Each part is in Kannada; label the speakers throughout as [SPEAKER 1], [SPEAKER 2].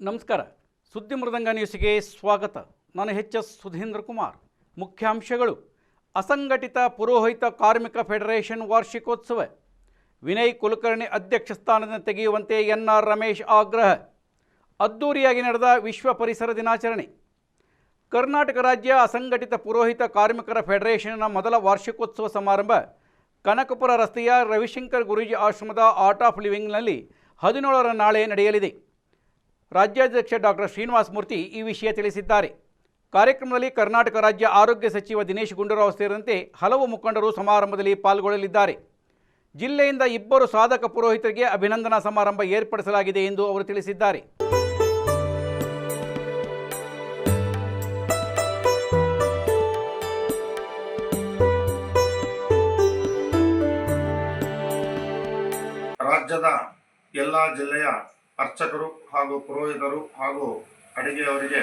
[SPEAKER 1] ನಮಸ್ಕಾರ. ಸುದ್ದಿ ಮೃದಂಗ ನ್ಯೂಸ್ಗೆ ಸ್ವಾಗತ. ನಾನು ಎಚ್.ಎಸ್. ಸುಧೀಂದ್ರ ಕುಮಾರ್. ಮುಖ್ಯಾಂಶಗಳು: ಅಸಂಘಟಿತ ಪುರೋಹಿತ ಕಾರ್ಮಿಕ ಫೆಡರೇಷನ್ ವಾರ್ಷಿಕೋತ್ಸವ, ವಿನಯ್ ಕುಲಕರ್ಣಿ ಅಧ್ಯಕ್ಷ ಸ್ಥಾನದಿಂದ ತೆಗೆಯುವಂತೆ ಎನ್.ಆರ್. ರಮೇಶ್ ಆಗ್ರಹ, ಅದ್ದೂರಿಯಾಗಿ ನಡೆದ ವಿಶ್ವ ಪರಿಸರ ದಿನಾಚರಣೆ. ಕರ್ನಾಟಕ ರಾಜ್ಯ ಅಸಂಘಟಿತ ಪುರೋಹಿತ ಕಾರ್ಮಿಕರ ಫೆಡರೇಷನ್ನ ಮೊದಲ ವಾರ್ಷಿಕೋತ್ಸವ ಸಮಾರಂಭ ಕನಕಪುರ ರಸ್ತೆಯ ರವಿಶಂಕರ್ ಗುರೂಜಿ ಆಶ್ರಮದ ಆರ್ಟ್ ಆಫ್ ಲಿವಿಂಗ್ನಲ್ಲಿ 17ರ ನಾಳೆ ನಡೆಯಲಿದೆ. ರಾಜ್ಯಾಧ್ಯಕ್ಷ ಡಾಕ್ಟರ್ ಶ್ರೀನಿವಾಸ ಮೂರ್ತಿ ಈ ವಿಷಯ ತಿಳಿಸಿದ್ದಾರೆ. ಕಾರ್ಯಕ್ರಮದಲ್ಲಿ ಕರ್ನಾಟಕ ರಾಜ್ಯ ಆರೋಗ್ಯ ಸಚಿವ ದಿನೇಶ್ ಗುಂಡೂರಾವ್ ಸೇರಿದಂತೆ ಹಲವು ಮುಖಂಡರು ಸಮಾರಂಭದಲ್ಲಿ ಪಾಲ್ಗೊಳ್ಳಲಿದ್ದಾರೆ. ಜಿಲ್ಲೆಯಿಂದ 2 ಸಾಧಕ ಪುರೋಹಿತರಿಗೆ ಅಭಿನಂದನಾ ಸಮಾರಂಭ ಏರ್ಪಡಿಸಲಾಗಿದೆ ಎಂದು ಅವರು ತಿಳಿಸಿದ್ದಾರೆ.
[SPEAKER 2] ರಾಜ್ಯದ ಎಲ್ಲ ಜಿಲ್ಲೆಯ ಅರ್ಚಕರು ಹಾಗೂ ಪುರೋಹಿತರು ಹಾಗೂ ಅಡಿಗೆಯವರಿಗೆ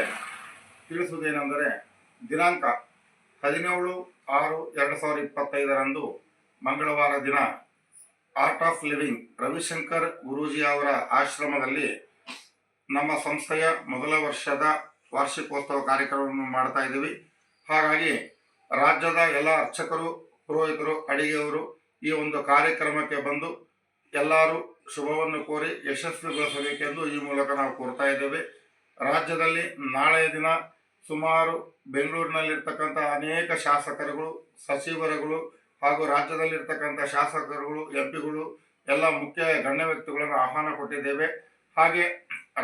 [SPEAKER 2] ತಿಳಿಸುವುದೇನೆಂದರೆ, ದಿನಾಂಕ 17/6/2025 ಮಂಗಳವಾರ ದಿನ art of living Ravishankar Guruji ಅವರ ಆಶ್ರಮದಲ್ಲಿ ನಮ್ಮ ಸಂಸ್ಥೆಯ ಮೊದಲ ವರ್ಷದ ವಾರ್ಷಿಕೋತ್ಸವ ಕಾರ್ಯಕ್ರಮವನ್ನು ಮಾಡ್ತಾ ಇದ್ದೀವಿ. ಹಾಗಾಗಿ ರಾಜ್ಯದ ಎಲ್ಲ ಅರ್ಚಕರು, ಪುರೋಹಿತರು, ಅಡಿಗೆಯವರು ಈ ಒಂದು ಕಾರ್ಯಕ್ರಮಕ್ಕೆ ಬಂದು ಎಲ್ಲರೂ ಶುಭವನ್ನು ಕೋರಿ ಯಶಸ್ವಿಗೊಳಿಸಬೇಕೆಂದು ಈ ಮೂಲಕ ನಾವು ಕೋರ್ತಾ ಇದ್ದೇವೆ. ರಾಜ್ಯದಲ್ಲಿ ನಾಳೆಯ ದಿನ ಸುಮಾರು ಬೆಂಗಳೂರಿನಲ್ಲಿರ್ತಕ್ಕಂಥ ಅನೇಕ ಶಾಸಕರುಗಳು, ಸಚಿವರುಗಳು ಹಾಗೂ ರಾಜ್ಯದಲ್ಲಿರ್ತಕ್ಕಂಥ ಶಾಸಕರುಗಳು, ಎಂಪಿಗಳು ಎಲ್ಲ ಮುಖ್ಯ ಗಣ್ಯ ವ್ಯಕ್ತಿಗಳನ್ನು ಆಹ್ವಾನ ಕೊಟ್ಟಿದ್ದೇವೆ. ಹಾಗೆ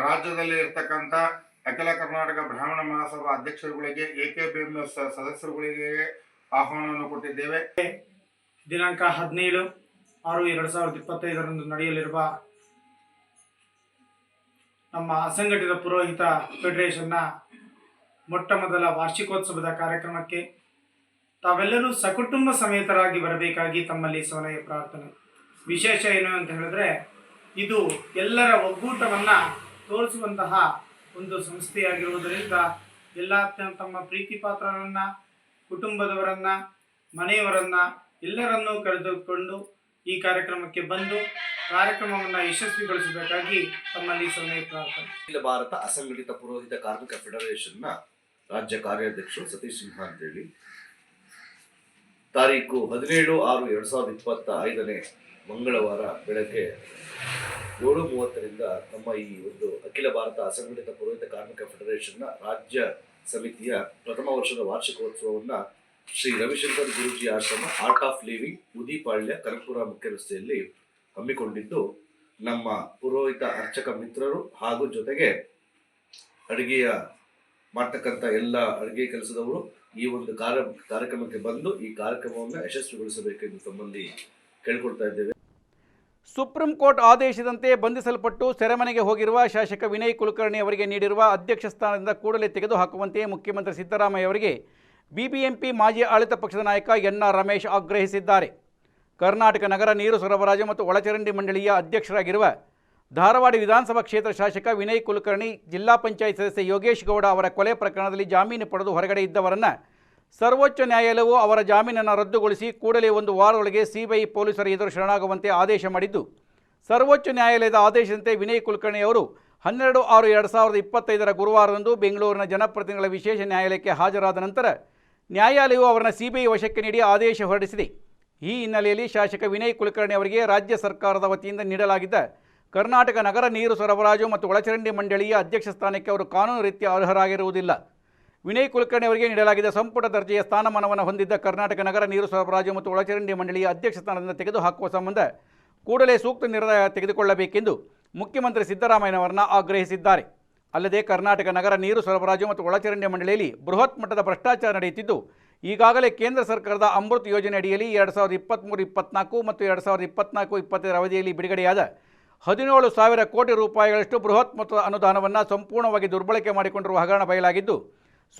[SPEAKER 2] ರಾಜ್ಯದಲ್ಲಿ ಇರ್ತಕ್ಕಂಥ ಅಖಿಲ ಕರ್ನಾಟಕ ಬ್ರಾಹ್ಮಣ ಮಹಾಸಭಾ ಅಧ್ಯಕ್ಷರುಗಳಿಗೆ, AKBMS ಸದಸ್ಯರುಗಳಿಗೆ ಆಹ್ವಾನವನ್ನು ಕೊಟ್ಟಿದ್ದೇವೆ.
[SPEAKER 3] ದಿನಾಂಕ 17/6/2025 ನಡೆಯಲಿರುವ ನಮ್ಮ ಅಸಂಘಟಿತ ಪುರೋಹಿತ ಫೆಡರೇಷನ್ನ ಮೊಟ್ಟಮೊದಲ ವಾರ್ಷಿಕೋತ್ಸವದ ಕಾರ್ಯಕ್ರಮಕ್ಕೆ ತಾವೆಲ್ಲರೂ ಸಕುಟುಂಬ ಸಮೇತರಾಗಿ ಬರಬೇಕಾಗಿ ತಮ್ಮಲ್ಲಿ ಸಲಹೆ ಪ್ರಾರ್ಥನೆ. ವಿಶೇಷ ಏನು ಅಂತ ಹೇಳಿದ್ರೆ, ಇದು ಎಲ್ಲರ ಒಗ್ಗೂಟವನ್ನು ತೋರಿಸುವಂತಹ ಒಂದು ಸಂಸ್ಥೆಯಾಗಿರುವುದರಿಂದ ಎಲ್ಲ ತಮ್ಮ ಪ್ರೀತಿ ಪಾತ್ರರನ್ನು, ಕುಟುಂಬದವರನ್ನು, ಮನೆಯವರನ್ನು ಎಲ್ಲರನ್ನೂ ಕರೆದುಕೊಂಡು ಈ ಕಾರ್ಯಕ್ರಮಕ್ಕೆ ಬಂದು ಕಾರ್ಯಕ್ರಮವನ್ನು ಯಶಸ್ವಿಗೊಳಿಸಬೇಕಾಗಿ ತಮ್ಮಲ್ಲಿ ಸಲಹೆ ಪ್ರಾರ್ಥನೆ.
[SPEAKER 4] ಅಖಿಲ ಭಾರತ ಅಸಂಘಟಿತ ಪುರೋಹಿತ ಕಾರ್ಮಿಕ ಫೆಡರೇಷನ್ನ ರಾಜ್ಯ ಕಾರ್ಯಾಧ್ಯಕ್ಷರು ಸತೀಶ್ ಸಿನ್ಹಾ ಅಂತೇಳಿ ತಾರೀಕು 17/6/2025 ಮಂಗಳವಾರ ಬೆಳಗ್ಗೆ 7:30ರಿಂದ ನಮ್ಮ ಈ ಒಂದು ಅಖಿಲ ಭಾರತ ಅಸಂಘಟಿತ ಪುರೋಹಿತ ಕಾರ್ಮಿಕ ಫೆಡರೇಷನ್ನ ರಾಜ್ಯ ಸಮಿತಿಯ ಪ್ರಥಮ ವರ್ಷದ ವಾರ್ಷಿಕೋತ್ಸವವನ್ನು ಶ್ರೀ ರವಿಶಂಕರ್ ಗುರೂಜಿ ಆಶ್ರಮ ಆರ್ಟ್ ಆಫ್ ಲಿವಿಂಗ್ ಉದಿಪಾಳ್ಯ ಕನಕಪುರ ಮುಖ್ಯ ರಸ್ತೆಯಲ್ಲಿ ಹಮ್ಮಿಕೊಂಡಿದ್ದು, ನಮ್ಮ ಪುರೋಹಿತ ಅರ್ಚಕ ಮಿತ್ರರು ಹಾಗೂ ಜೊತೆಗೆ ಅಡುಗೆಯ ಮಾಡ್ತಕ್ಕಂಥ ಎಲ್ಲ ಅಡುಗೆ ಕೆಲಸದವರು ಈ ಒಂದು ಕಾರ್ಯಕ್ರಮಕ್ಕೆ ಬಂದು ಈ ಕಾರ್ಯಕ್ರಮವನ್ನು ಯಶಸ್ವಿಗೊಳಿಸಬೇಕೆಂದು ತಮ್ಮಲ್ಲಿ ಕೇಳ್ಕೊಳ್ತಾ ಇದ್ದೇವೆ.
[SPEAKER 1] ಸುಪ್ರೀಂ ಕೋರ್ಟ್ ಆದೇಶದಂತೆ ಬಂಧಿಸಲ್ಪಟ್ಟು ಸೆರೆಮನೆಗೆ ಹೋಗಿರುವ ಶಾಸಕ ವಿನಯ್ ಕುಲಕರ್ಣಿ ಅವರಿಗೆ ನೀಡಿರುವ ಅಧ್ಯಕ್ಷ ಸ್ಥಾನದಿಂದ ಕೂಡಲೇ ತೆಗೆದುಹಾಕುವಂತೆ ಮುಖ್ಯಮಂತ್ರಿ ಸಿದ್ದರಾಮಯ್ಯ ಅವರಿಗೆ ಬಿಬಿಎಂಪಿ ಮಾಜಿ ಆಡಳಿತ ಪಕ್ಷದ ನಾಯಕ ಎನ್.ಆರ್. ರಮೇಶ್ ಆಗ್ರಹಿಸಿದ್ದಾರೆ. ಕರ್ನಾಟಕ ನಗರ ನೀರು ಸರಬರಾಜು ಮತ್ತು ಒಳಚರಂಡಿ ಮಂಡಳಿಯ ಅಧ್ಯಕ್ಷರಾಗಿರುವ ಧಾರವಾಡ ವಿಧಾನಸಭಾ ಕ್ಷೇತ್ರ ಶಾಸಕ ವಿನಯ್ ಕುಲಕರ್ಣಿ, ಜಿಲ್ಲಾ ಪಂಚಾಯತ್ ಸದಸ್ಯ ಯೋಗೇಶ್ ಗೌಡ ಅವರ ಕೊಲೆ ಪ್ರಕರಣದಲ್ಲಿ ಜಾಮೀನು ಪಡೆದು ಹೊರಗಡೆ ಇದ್ದವರನ್ನು ಸರ್ವೋಚ್ಚ ನ್ಯಾಯಾಲಯವು ಅವರ ಜಾಮೀನನ್ನು ರದ್ದುಗೊಳಿಸಿ ಕೂಡಲೇ 1 ವಾರದೊಳಗೆ ಸಿಬಿಐ ಪೊಲೀಸರ ಎದುರು ಶರಣಾಗುವಂತೆ ಆದೇಶ ಮಾಡಿದ್ದು, ಸರ್ವೋಚ್ಚ ನ್ಯಾಯಾಲಯದ ಆದೇಶದಂತೆ ವಿನಯ್ ಕುಲಕರ್ಣಿ ಅವರು 12/6/2025 ಗುರುವಾರದಂದು ಬೆಂಗಳೂರಿನ ಜನಪ್ರತಿನಿಧಿಗಳ ವಿಶೇಷ ನ್ಯಾಯಾಲಯಕ್ಕೆ ಹಾಜರಾದ ನಂತರ ನ್ಯಾಯಾಲಯವು ಅವರನ್ನು ಸಿಬಿಐ ವಶಕ್ಕೆ ನೀಡಿ ಆದೇಶ ಹೊರಡಿಸಿದೆ. ಈ ಹಿನ್ನೆಲೆಯಲ್ಲಿ ಶಾಸಕ ವಿನಯ್ ಕುಲಕರ್ಣಿ ಅವರಿಗೆ ರಾಜ್ಯ ಸರ್ಕಾರದ ವತಿಯಿಂದ ನೀಡಲಾಗಿದ್ದ ಕರ್ನಾಟಕ ನಗರ ನೀರು ಸರಬರಾಜು ಮತ್ತು ಒಳಚರಂಡಿ ಮಂಡಳಿಯ ಅಧ್ಯಕ್ಷ ಸ್ಥಾನಕ್ಕೆ ಅವರು ಕಾನೂನು ರೀತ್ಯ ಅರ್ಹರಾಗಿರುವುದಿಲ್ಲ. ವಿನಯ್ ಕುಲಕರ್ಣಿ ಅವರಿಗೆ ನೀಡಲಾಗಿದ್ದ ಸಂಪುಟ ದರ್ಜೆಯ ಸ್ಥಾನಮಾನವನ್ನು ಹೊಂದಿದ್ದ ಕರ್ನಾಟಕ ನಗರ ನೀರು ಸರಬರಾಜು ಮತ್ತು ಒಳಚರಂಡಿ ಮಂಡಳಿಯ ಅಧ್ಯಕ್ಷ ಸ್ಥಾನದಿಂದ ತೆಗೆದುಹಾಕುವ ಸಂಬಂಧ ಕೂಡಲೇ ಸೂಕ್ತ ನಿರ್ಣಯ ತೆಗೆದುಕೊಳ್ಳಬೇಕೆಂದು ಮುಖ್ಯಮಂತ್ರಿ ಸಿದ್ದರಾಮಯ್ಯನವರನ್ನ ಆಗ್ರಹಿಸಿದ್ದಾರೆ. ಅಲ್ಲದೆ ಕರ್ನಾಟಕ ನಗರ ನೀರು ಸರಬರಾಜು ಮತ್ತು ಒಳಚರಂಡಿ ಮಂಡಳಿಯಲ್ಲಿ ಬೃಹತ್ ಮಟ್ಟದ ಭ್ರಷ್ಟಾಚಾರ ನಡೆಯುತ್ತಿದ್ದು, ಈಗಾಗಲೇ ಕೇಂದ್ರ ಸರ್ಕಾರದ ಅಮೃತ್ ಯೋಜನೆ ಅಡಿಯಲ್ಲಿ 2023-24 ಮತ್ತು 2024-25 ಅವಧಿಯಲ್ಲಿ ಬಿಡುಗಡೆಯಾದ 17,000 ಕೋಟಿ ರೂಪಾಯಿಗಳಷ್ಟು ಬೃಹತ್ ಮೊತ್ತದ ಅನುದಾನವನ್ನು ಸಂಪೂರ್ಣವಾಗಿ ದುರ್ಬಳಕೆ ಮಾಡಿಕೊಂಡಿರುವ ಹಗರಣ ಬಯಲಾಗಿದ್ದು,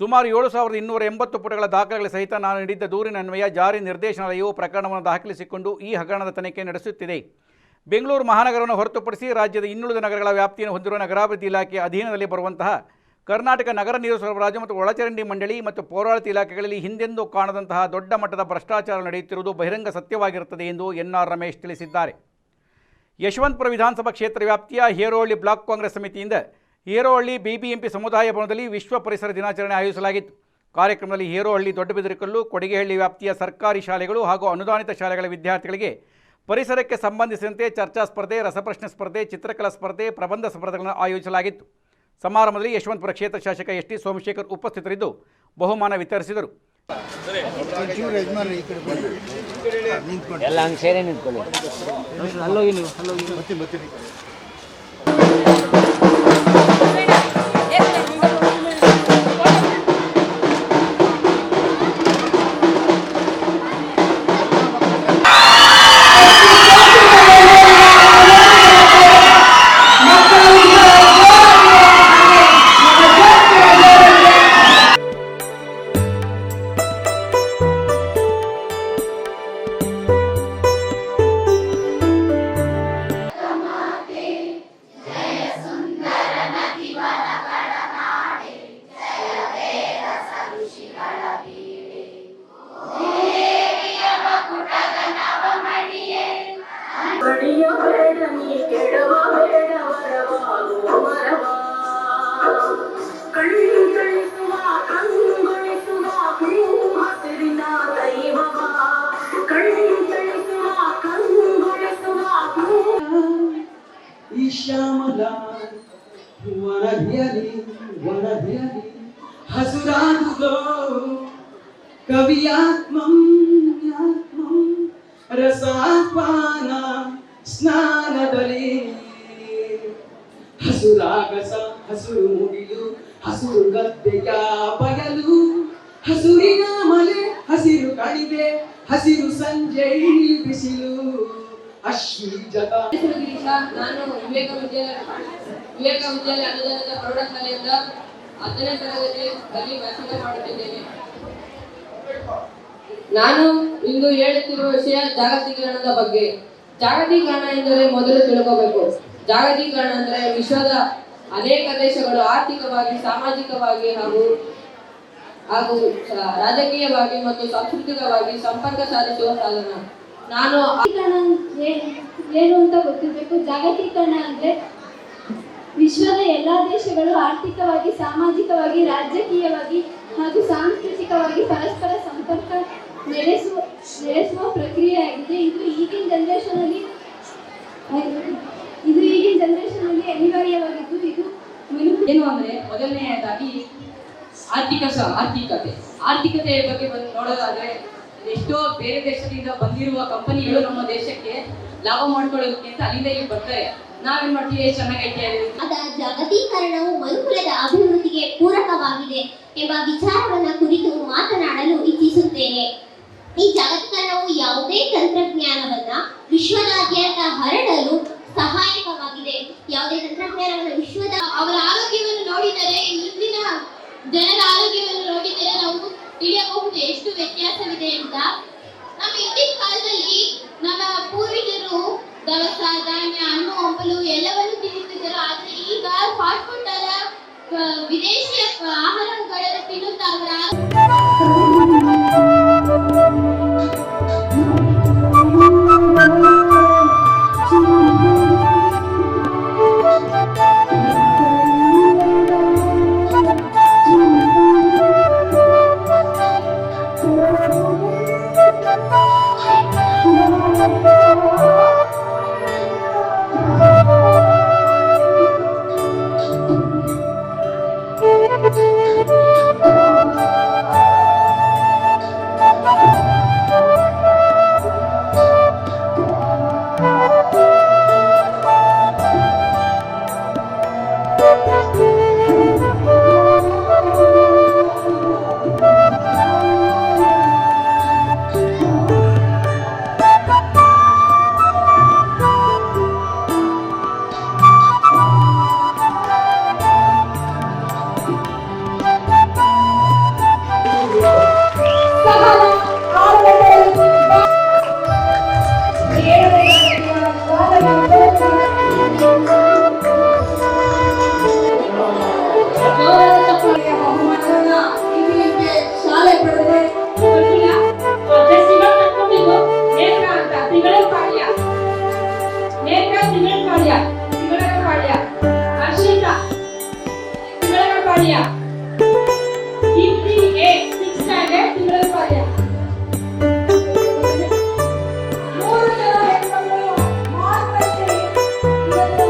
[SPEAKER 1] ಸುಮಾರು 7,280 ಪುಟಗಳ ದಾಖಲೆಗಳ ಸಹಿತ ನಾನು ನೀಡಿದ್ದ ದೂರಿನ ಅನ್ವಯ ಜಾರಿ ನಿರ್ದೇಶನಾಲಯವು ಪ್ರಕರಣವನ್ನು ದಾಖಲಿಸಿಕೊಂಡು ಈ ಹಗರಣದ ತನಿಖೆ ನಡೆಸುತ್ತಿದೆ. ಬೆಂಗಳೂರು ಮಹಾನಗರವನ್ನು ಹೊರತುಪಡಿಸಿ ರಾಜ್ಯದ ಇನ್ನುಳಿದ ನಗರಗಳ ವ್ಯಾಪ್ತಿಯನ್ನು ಹೊಂದಿರುವ ನಗರಾಭಿವೃದ್ಧಿ ಇಲಾಖೆಯ ಅಧೀನದಲ್ಲಿ ಬರುವಂತಹ ಕರ್ನಾಟಕ ನಗರ ನೀರು ಸರಬರಾಜು ಮತ್ತು ಒಳಚರಂಡಿ ಮಂಡಳಿ ಮತ್ತು ಪೌರಾಡಳಿತ ಇಲಾಖೆಗಳಲ್ಲಿ ಹಿಂದೆಂದೂ ಕಾಣದಂತಹ ದೊಡ್ಡ ಮಟ್ಟದ ಭ್ರಷ್ಟಾಚಾರ ನಡೆಯುತ್ತಿರುವುದು ಬಹಿರಂಗ ಸತ್ಯವಾಗಿರುತ್ತದೆ ಎಂದು ಎನ್.ಆರ್. ರಮೇಶ್ ತಿಳಿಸಿದ್ದಾರೆ. ಯಶವಂತಪುರ ವಿಧಾನಸಭಾ ಕ್ಷೇತ್ರ ವ್ಯಾಪ್ತಿಯ ಹೇರೋಹಳ್ಳಿ ಬ್ಲಾಕ್ ಕಾಂಗ್ರೆಸ್ ಸಮಿತಿಯಿಂದ ಹೇರೋಹಳ್ಳಿ ಬಿಬಿಎಂಪಿ ಸಮುದಾಯ ಭವನದಲ್ಲಿ ವಿಶ್ವ ಪರಿಸರ ದಿನಾಚರಣೆ ಆಯೋಜಿಸಲಾಗಿತ್ತು. ಕಾರ್ಯಕ್ರಮದಲ್ಲಿ ಹೇರೋಹಳ್ಳಿ, ದೊಡ್ಡಬಿದರಕಲ್ಲು, ಕೊಡಿಗೆಹಳ್ಳಿ ವ್ಯಾಪ್ತಿಯ ಸರ್ಕಾರಿ ಶಾಲೆಗಳು ಹಾಗೂ ಅನುದಾನಿತ ಶಾಲೆಗಳ ವಿದ್ಯಾರ್ಥಿಗಳಿಗೆ ಪರಿಸರಕ್ಕೆ ಸಂಬಂಧಿಸಿದಂತೆ ಚರ್ಚಾ ಸ್ಪರ್ಧೆ, ರಸಪ್ರಶ್ನೆ ಸ್ಪರ್ಧೆ, ಚಿತ್ರಕಲಾ ಸ್ಪರ್ಧೆ, ಪ್ರಬಂಧ ಸ್ಪರ್ಧೆಗಳನ್ನು ಆಯೋಜಿಸಲಾಗಿತ್ತು. ಸಮಾರಂಭದಲ್ಲಿ ಯಶವಂತಪುರ ಕ್ಷೇತ್ರ ಶಾಸಕ ಎಸ್ ಟಿ ಸೋಮಶೇಖರ್ ಉಪಸ್ಥಿತರಿದ್ದು ಬಹುಮಾನ ವಿತರಿಸಿದರು.
[SPEAKER 5] ಎಲ್ಲ ಹಂಗೆ ಸೇರಿ ನಿಂತ್ಕೊಳ್ಳಿ. ಅಲ್ಲೋಗಿ ನೀವು
[SPEAKER 6] ಹಸುರಾದುಗೋ ಕವಿಯಾತ್ಮಂ ರಸಾಪಾನ ಸ್ನಾನದಲ್ಲಿ ಹಸುರಾಗಸ, ಹಸುರು ಮುಗಿಲು, ಹಸುರು ಗದ್ದೆಯ ಬಯಲು, ಹಸುರಿನ ಮಲೆ, ಹಸಿರು ಕಣಿವೆ, ಹಸಿರು ಸಂಜೆ ಬಿಸಿಲು, ಅಶ್ವೀಜತ.
[SPEAKER 7] ನಾನು ವಿವೇಕ ವಿದ್ಯಾಲಯ ಅನುದಾನಿತ ಪ್ರೌಢಶಾಲೆಯಿಂದ 10ನೇ ತರಗತಿಯಲ್ಲಿ ವ್ಯಾಸಂಗ ಮಾಡುತ್ತಿದ್ದೇನೆ. ನಾನು ಇಂದು ಹೇಳುತ್ತಿರುವ ವಿಷಯ ಜಾಗತೀಕರಣದ ಬಗ್ಗೆ. ಜಾಗತೀಕರಣ ಎಂದರೆ ಮೊದಲು ತಿಳ್ಕೋಬೇಕು. ಜಾಗತೀಕರಣ ಅಂದರೆ ವಿಶ್ವದ ಅನೇಕ ದೇಶಗಳು ಆರ್ಥಿಕವಾಗಿ, ಸಾಮಾಜಿಕವಾಗಿ ಹಾಗೂ ರಾಜಕೀಯವಾಗಿ ಮತ್ತು ಸಾಂಸ್ಕೃತಿಕವಾಗಿ ಸಂಪರ್ಕ ಸಾಧಿಸುವ ಸಾಧನ. ನಾನು
[SPEAKER 8] ಏನು ಅಂತ ಗೊತ್ತಿರಬೇಕು. ಜಾಗತೀಕರಣ ಅಂದ್ರೆ ವಿಶ್ವದ ಎಲ್ಲಾ ದೇಶಗಳು ಆರ್ಥಿಕವಾಗಿ, ಸಾಮಾಜಿಕವಾಗಿ, ರಾಜಕೀಯವಾಗಿ ಹಾಗೂ ಸಾಂಸ್ಕೃತಿಕವಾಗಿ ಪರಸ್ಪರ ಸಂಪರ್ಕ ನಡೆಸುವ ಪ್ರಕ್ರಿಯೆಯಾಗಿದೆ. ಇದು ಈಗಿನ ಜನರೇಷನ್ ಅಲ್ಲಿ ಅನಿವಾರ್ಯವಾಗಿದ್ದು ಇದು
[SPEAKER 7] ಏನು ಅಂದ್ರೆ ಮೊದಲನೆಯದಾಗಿ ಆರ್ಥಿಕತೆಯ ಬಗ್ಗೆ ನೋಡೋದಾದ್ರೆ ಎಷ್ಟೋ ಬೇರೆ ದೇಶದಿಂದ ಬಂದಿರುವ ಕಂಪನಿಗಳು ನಮ್ಮ ದೇಶಕ್ಕೆ ಲಾಭ ಮಾಡ್ಕೊಳ್ಳೋದಕ್ಕೆ ಅಂತ ಅಲ್ಲಿಂದ ಇಲ್ಲಿ ಬರ್ತಾರೆ. ನಾವೇನ್ ಮಾಡ್ತೀವಿ, ಚೆನ್ನಾಗೈತೆ.
[SPEAKER 9] ಜಾಗತೀಕರಣವು ಮನುಕುಲದ ಅಭಿವೃದ್ಧಿಗೆ ಪೂರಕವಾಗಿದೆ ಎಂಬ ವಿಚಾರವನ್ನ ಕುರಿತು ಮಾತನಾಡಲು ಇಚ್ಛಿಸುತ್ತೇನೆ. ಈ ಜಾಗತೀಕರಣವು ಯಾವುದೇ ತಂತ್ರಜ್ಞಾನವನ್ನ ವಿಶ್ವದಾದ್ಯಂತ ಹರಡಲು ಸಹಾಯಕವಾಗಿದೆ. ಯಾವುದೇ ತಂತ್ರಜ್ಞಾನವನ್ನು ವಿಶ್ವದ ಅವರ ಆರೋಗ್ಯವನ್ನು ನೋಡಿದರೆ, ಇಂದಿನ ಜನರ ಆರೋಗ್ಯವನ್ನು ನೋಡಿದರೆ ನಾವು ತಿಳಿಯಬಹುದು ಎಷ್ಟು ವ್ಯತ್ಯಾಸವಿದೆ ಅಂತ. ನಮ್ಮ ಇಂದಿನ ಕಾಲದಲ್ಲಿ ನಮ್ಮ ಪೂರ್ವಜರು ದವಸ, ಧಾನ್ಯ, ಹಣ್ಣು ಹಂಪಲು ಎಲ್ಲವನ್ನು ತಿನ್ನುತ್ತಿದ್ದರು. ಆದ್ರೆ ಈಗ ಫಾಸ್ಟ್ ಫುಡ್ ವಿದೇಶಿ ಆಹಾರಗಳನ್ನು ತಿನ್ನುತ್ತಾ
[SPEAKER 8] ಅವರ
[SPEAKER 7] ಪಾಳ್ಯ. ಕೀರ್ತಿ ಎ 6th ಸ್ಟ್ಯಾಂಡರ್ಡ್ ತಿಮ್ಮರಸ್ ಪಾಳ್ಯ. 3 ಜನ ಹೆಣ್ಮಕ್ಳು ಮಾತುಕತೆ ಇವತ್ತು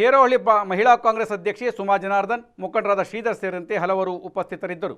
[SPEAKER 1] ಹೇರೋಹಳ್ಳಿ ಮಹಿಳಾ ಕಾಂಗ್ರೆಸ್ ಅಧ್ಯಕ್ಷೆ ಸುಮಾ ಜನಾರ್ದನ್, ಮುಖಂಡರಾದ ಶ್ರೀಧರ್ ಸೇರಿದಂತೆ ಹಲವರು ಉಪಸ್ಥಿತರಿದ್ದರು.